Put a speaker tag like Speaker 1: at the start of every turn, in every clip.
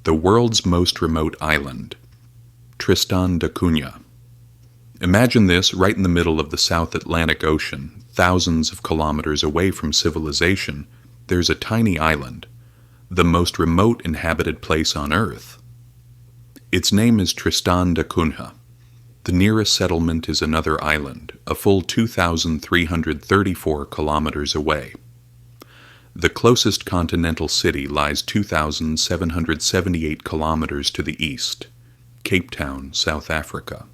Speaker 1: The world's most remote island, Tristan da Cunha. Imagine this right in the middle of the South Atlantic Ocean, thousands of kilometers away from civilization. There's a tiny island, the most remote inhabited place on Earth. Its name is Tristan da Cunha. The nearest settlement is another island, a full 2,334 kilometers away. The closest continental city lies 2,778 kilometers to the east, Cape Town, South Africa.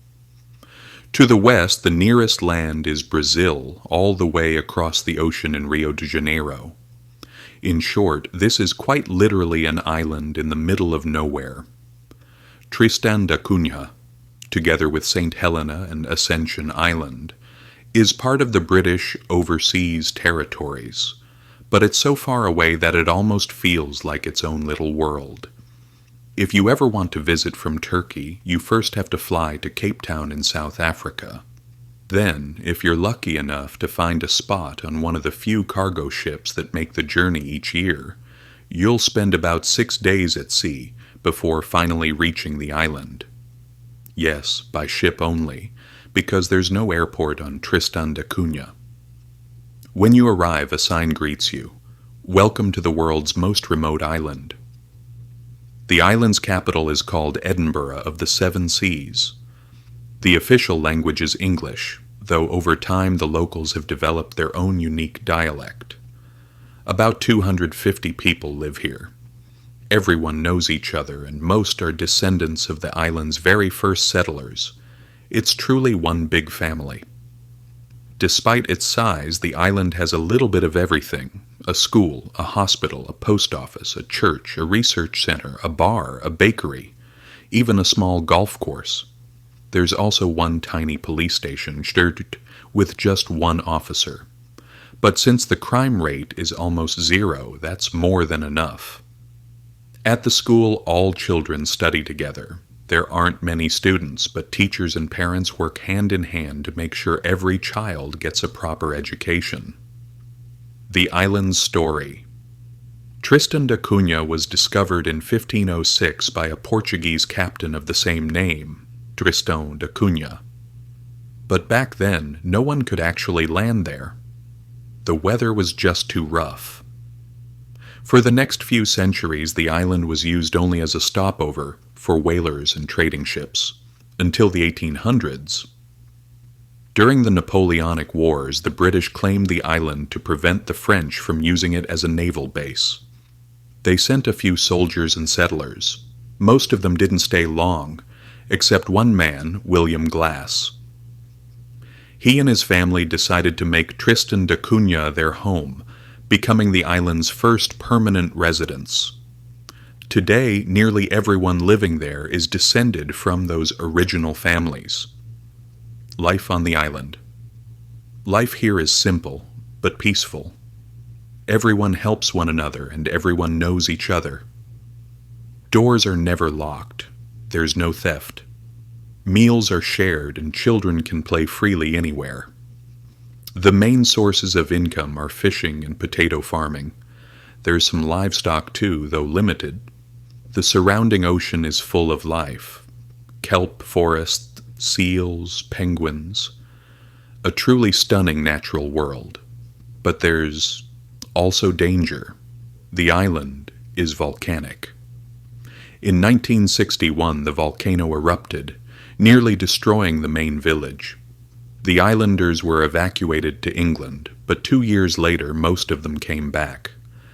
Speaker 1: To the west, the nearest land is Brazil, all the way across the ocean in Rio de Janeiro. In short, this is quite literally an island in the middle of nowhere. Tristan da Cunha, together with St. Helena and Ascension Island, is part of the British Overseas Territories, but it's so far away that it almost feels like its own little world. If you ever want to visit from Turkey, you first have to fly to Cape Town in South Africa. Then, if you're lucky enough to find a spot on one of the few cargo ships that make the journey each year, you'll spend about 6 days at sea before finally reaching the island. Yes, by ship only, because there's no airport on Tristan da Cunha. When you arrive, a sign greets you. Welcome to the world's most remote island. The island's capital is called Edinburgh of the Seven Seas. The official language is English, though over time the locals have developed their own unique dialect. About 250 people live here. Everyone knows each other, and most are descendants of the island's very first settlers. It's truly one big family. Despite its size, the island has a little bit of everything: a school, a hospital, a post office, a church, a research center, a bar, a bakery, even a small golf course. There's also one tiny police station with just one officer. But since the crime rate is almost zero, that's more than enough. At the school, all children study together. There aren't many students, but teachers and parents work hand in hand to make sure every child gets a proper education. The island's story. Tristan da Cunha was discovered in 1506 by a Portuguese captain of the same name, Tristan da Cunha. But back then, no one could actually land there. The weather was just too rough. For the next few centuries, the island was used only as a stopover for whalers and trading ships, until the 1800s. During the Napoleonic Wars, the British claimed the island to prevent the French from using it as a naval base. They sent a few soldiers and settlers. Most of them didn't stay long, except one man, William Glass. He and his family decided to make Tristan da Cunha their home, becoming the island's first permanent residence. Today, nearly everyone living there is descended from those original families. Life on the island. Life here is simple, but peaceful. Everyone helps one another and everyone knows each other. Doors are never locked. There's no theft. Meals are shared and children can play freely anywhere. The main sources of income are fishing and potato farming. There's some livestock too, though limited. The surrounding ocean is full of life. Kelp forests, seals, penguins. A truly stunning natural world. But there's also danger. The island is volcanic. In 1961, the volcano erupted, nearly destroying the main village. The islanders were evacuated to England, but 2 years later most of them came back.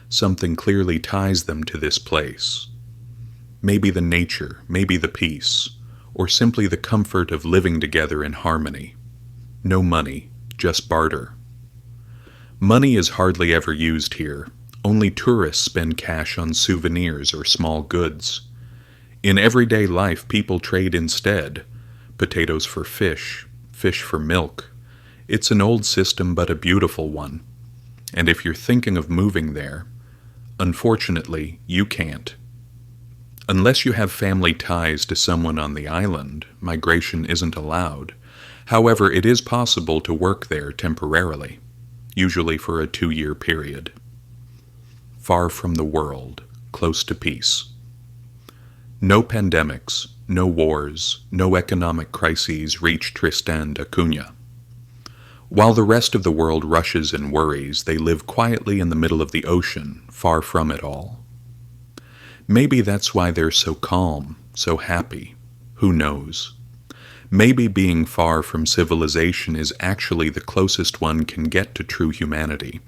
Speaker 1: Something clearly ties them to this place. Maybe the nature, maybe the peace, or simply the comfort of living together in harmony. No money, just barter. Money is hardly ever used here. Only tourists spend cash on souvenirs or small goods. In everyday life, people trade instead. Potatoes for fish, fish for milk. It's an old system, but a beautiful one. And if you're thinking of moving there, unfortunately, you can't. Unless you have family ties to someone on the island, migration isn't allowed. However, it is possible to work there temporarily, usually for a 2-year period. Far from the world, close to peace. No pandemics, no wars, no economic crises reach Tristan da Cunha. While the rest of the world rushes and worries, they live quietly in the middle of the ocean, far from it all. Maybe that's why they're so calm, so happy. Who knows? Maybe being far from civilization is actually the closest one can get to true humanity.